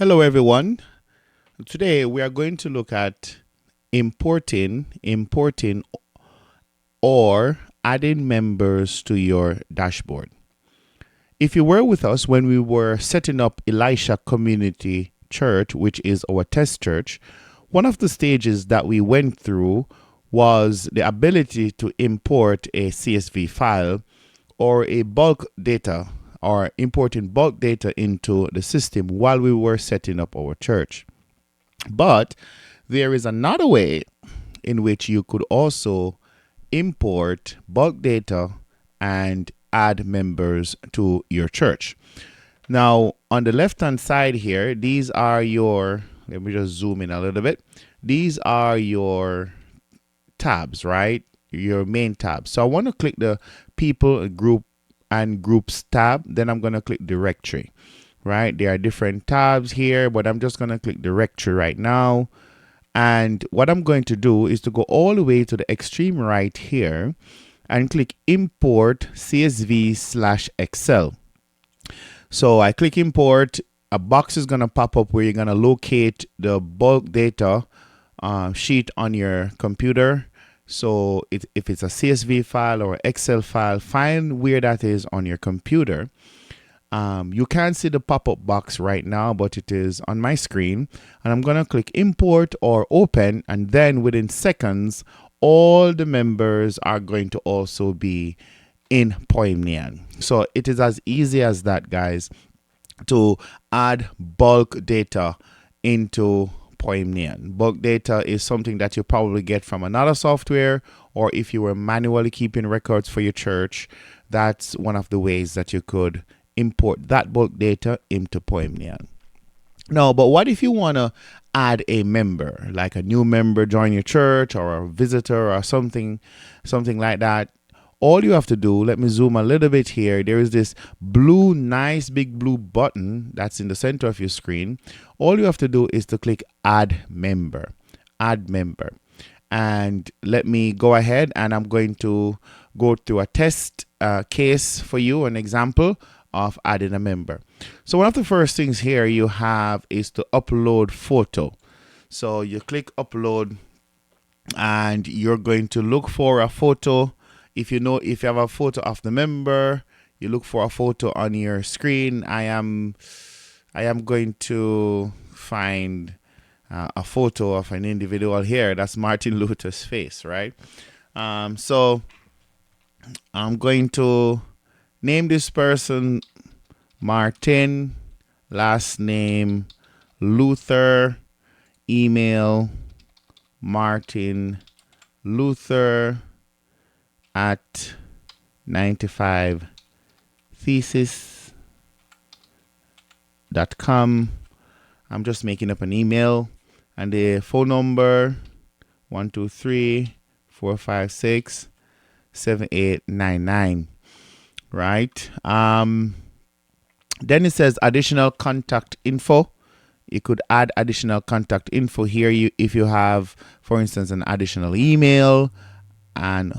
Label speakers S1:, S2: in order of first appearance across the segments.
S1: Hello everyone. Today we are going to look at importing or adding members to your dashboard. If you were with us when we were setting up Elisha Community Church, which is our test church, one of the stages that we went through was the ability to import a CSV file or a bulk data or importing bulk data into the system while we were setting up our church. But there is another way in which you could also import bulk data and add members to your church. Now, on the left-hand side here, these are your, let me just zoom in a little bit. These are your tabs, right? Your main tabs. So I want to click the people, group, and groups tab. Then I'm going to click directory, right? There are different tabs here, but I'm just going to click directory right now. And what I'm going to do is to go all the way to the extreme right here and click import CSV/Excel. So I click import, a box is going to pop up where you're going to locate the bulk data sheet on your computer. So if it's a CSV file or Excel file, find where that is on your computer. You can't see the pop-up box right now, but it is on my screen. And I'm going to click import or open, and then within seconds, all the members are going to also be in Poimnion. So it is as easy as that, guys, to add bulk data into Poimnion. Bulk data is something that you probably get from another software, or if you were manually keeping records for your church, that's one of the ways that you could import that bulk data into Poimnion. No, but what if you want to add a member, like a new member join your church or a visitor or something like that? All you have to do, let me zoom a little bit here. There is this blue, nice big blue button that's in the center of your screen. All you have to do is to click add member, And let me go ahead and I'm going to go through a test case for you, an example of adding a member. So one of the first things here you have is to upload photo. So you click upload and you're going to look for a photo. If you have a photo of the member, you look for a photo on your screen. I am going to find a photo of an individual here. That's Martin Luther's face, right? So I'm going to name this person Martin, last name Luther, email Martin Luther at 95thesis.com. I'm just making up an email, and the phone number 123-456-7899. Right. Then it says additional contact info. You could add additional contact info here. If you have, for instance, an additional email and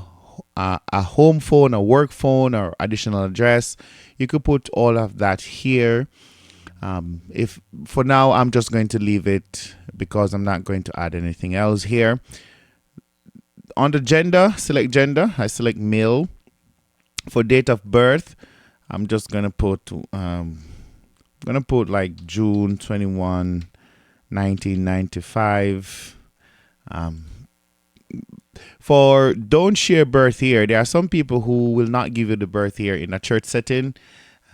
S1: a home phone, a work phone, or additional address, you could put all of that here. If for now, I'm just going to leave it because I'm not going to add anything else here. On the gender, select gender. I select male. For date of birth, I'm just gonna put like June 21, 1995. For don't share birth year, there are some people who will not give you the birth year in a church setting.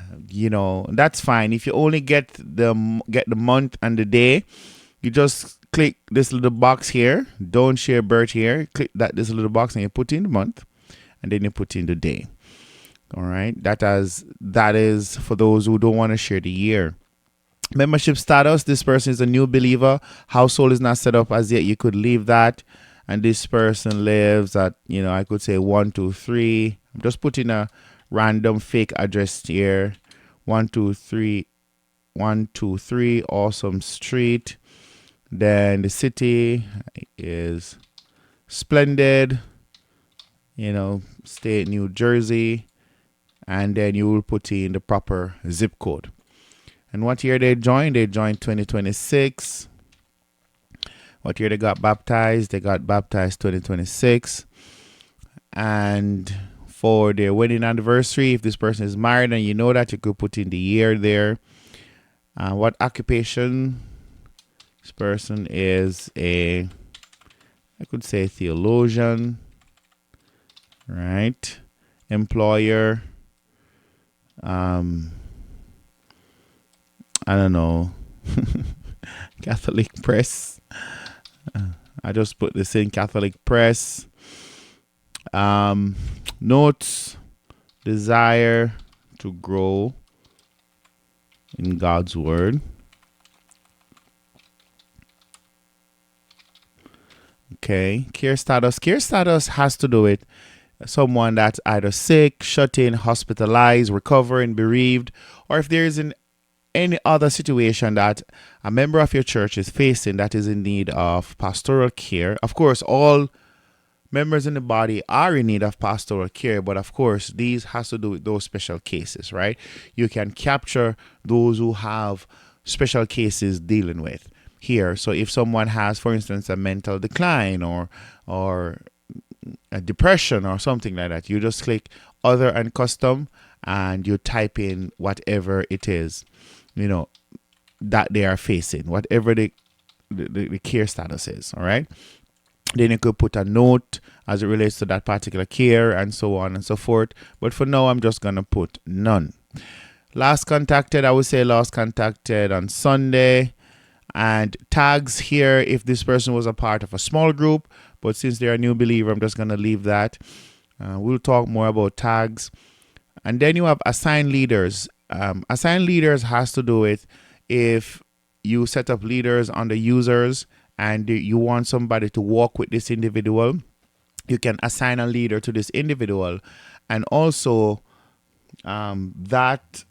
S1: That's fine. If you only get the month and the day, you just click this little box here. Don't share birth year. Click this little box and you put in the month, and then you put in the day. All right, that is for those who don't want to share the year. Membership status, this person is a new believer. Household is not set up as yet. You could leave that. And this person lives at, I could say 123. I'm just putting a random fake address here. 123 Awesome Street. Then the city is Splendid, state New Jersey. And then you will put in the proper zip code. And what year they joined? They joined 2026. What year they got baptized? They got baptized 2026. And for their wedding anniversary, if this person is married and you know that, you could put in the year there. What occupation? This person is I could say theologian, right? Employer. I don't know. Catholic press. I just put this in Catholic press. Notes, desire to grow in God's word. Okay, care status. Care status has to do with someone that's either sick, shut in, hospitalized, recovering, bereaved, or if there is any other situation that a member of your church is facing that is in need of pastoral care. Of course, all members in the body are in need of pastoral care, but of course, these has to do with those special cases, right? You can capture those who have special cases dealing with here. So if someone has, for instance, a mental decline or a depression or something like that, you just click other and custom and you type in whatever it is, that they are facing, whatever the care status is. All right. Then you could put a note as it relates to that particular care and so on and so forth. But for now, I'm just going to put none. Last contacted, I would say last contacted on Sunday. And tags here if this person was a part of a small group. But since they're a new believer, I'm just going to leave that. We'll talk more about tags. And then you have assigned leaders. Assigned leaders has to do with if you set up leaders under users and you want somebody to walk with this individual, you can assign a leader to this individual. And also that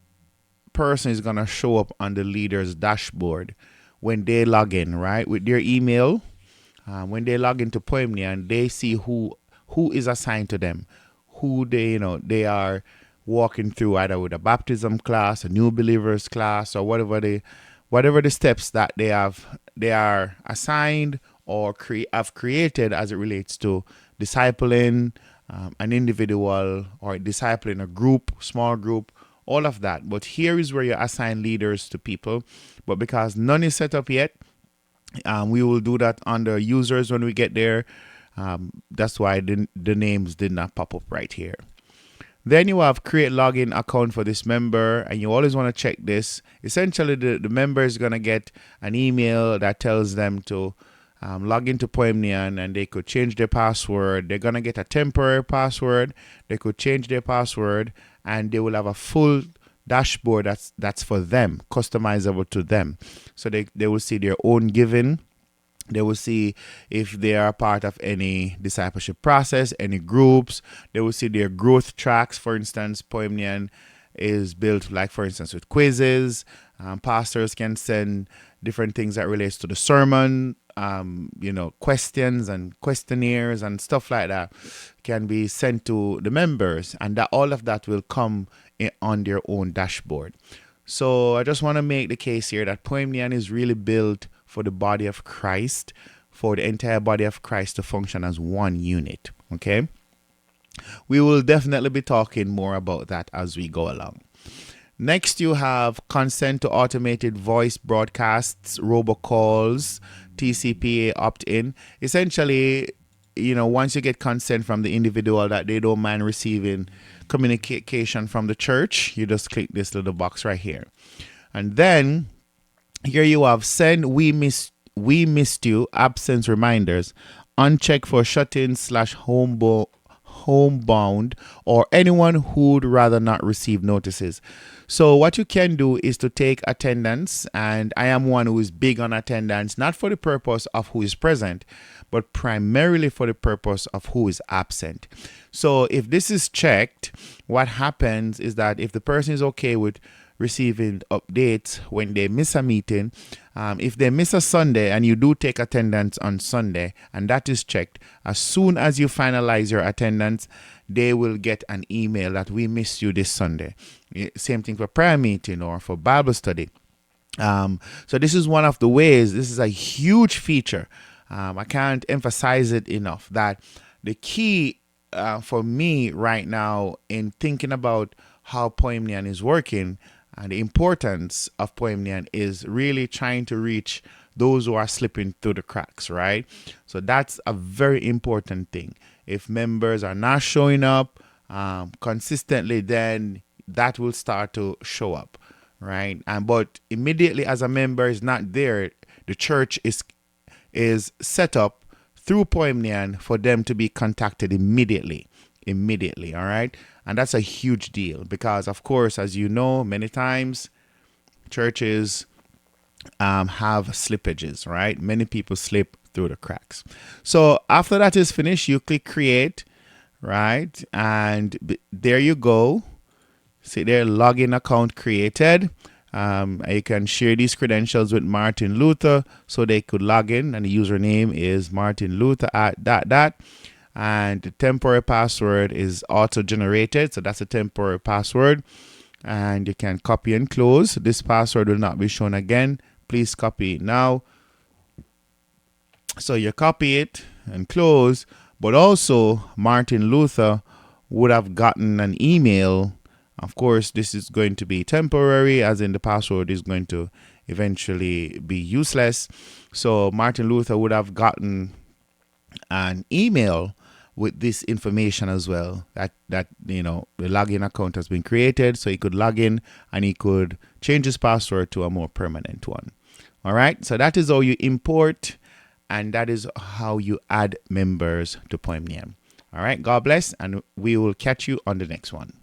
S1: person is going to show up on the leader's dashboard when they log in, right, with their email. When they log into Poimnion, they see who is assigned to them, who they are walking through, either with a baptism class, a new believers class, or whatever the steps that they are assigned or have created as it relates to discipling an individual or discipling a group, small group, all of that. But here is where you assign leaders to people. But because none is set up yet, we will do that under users when we get there. That's why the names did not pop up right here. Then you have create login account for this member, and you always want to check this. Essentially, the member is going to get an email that tells them to log into Poimnion, and they could change their password. They're going to get a temporary password. They could change their password, and they will have a full dashboard that's for them, customizable to them. So they will see their own giving. They will see if they are part of any discipleship process, any groups. They will see their growth tracks. For instance, Poimnion is built, like, for instance, with quizzes. Pastors can send different things that relates to the sermon, questions and questionnaires and stuff like that can be sent to the members, and that all of that will come on their own dashboard. So I just want to make the case here that Poimnion is really built for the body of Christ, for the entire body of Christ to function as one unit. Okay. We will definitely be talking more about that as we go along. Next, you have consent to automated voice broadcasts, robocalls, TCPA opt-in. Essentially, once you get consent from the individual that they don't mind receiving communication from the church, you just click this little box right here. And then here you have send we missed you absence reminders, uncheck for shut-in / homebound, or anyone who'd rather not receive notices. So what you can do is to take attendance, and I am one who is big on attendance, not for the purpose of who is present, but primarily for the purpose of who is absent. So if this is checked, what happens is that if the person is okay with receiving updates when they miss a meeting, if they miss a Sunday and you do take attendance on Sunday and that is checked, as soon as you finalize your attendance, they will get an email that we missed you this Sunday. Same thing for prayer meeting or for Bible study. So this is one of the ways. This is a huge feature. I can't emphasize it enough that the key for me right now in thinking about how Poimnion is working and the importance of Poimnion is really trying to reach those who are slipping through the cracks, right? So that's a very important thing. If members are not showing up consistently, then that will start to show up, right? And but immediately as a member is not there, the church is set up through Poimnion for them to be contacted immediately, all right? And that's a huge deal because, of course, as you know, many times churches have slippages, right? Many people slip through the cracks. So after that is finished, you click create, right? And there you go. See there, login account created. You can share these credentials with Martin Luther so they could log in, and the username is Martin Luther at that. And the temporary password is auto generated, so that's a temporary password. And you can copy and close. This password will not be shown again. Please copy it now. So you copy it and close, but also Martin Luther would have gotten an email. Of course, this is going to be temporary, as in the password is going to eventually be useless. So Martin Luther would have gotten an email with this information as well, that the login account has been created, so he could log in and he could change his password to a more permanent one. All right, so that is how you import, and that is how you add members to Poimnion. All right, God bless, and we will catch you on the next one.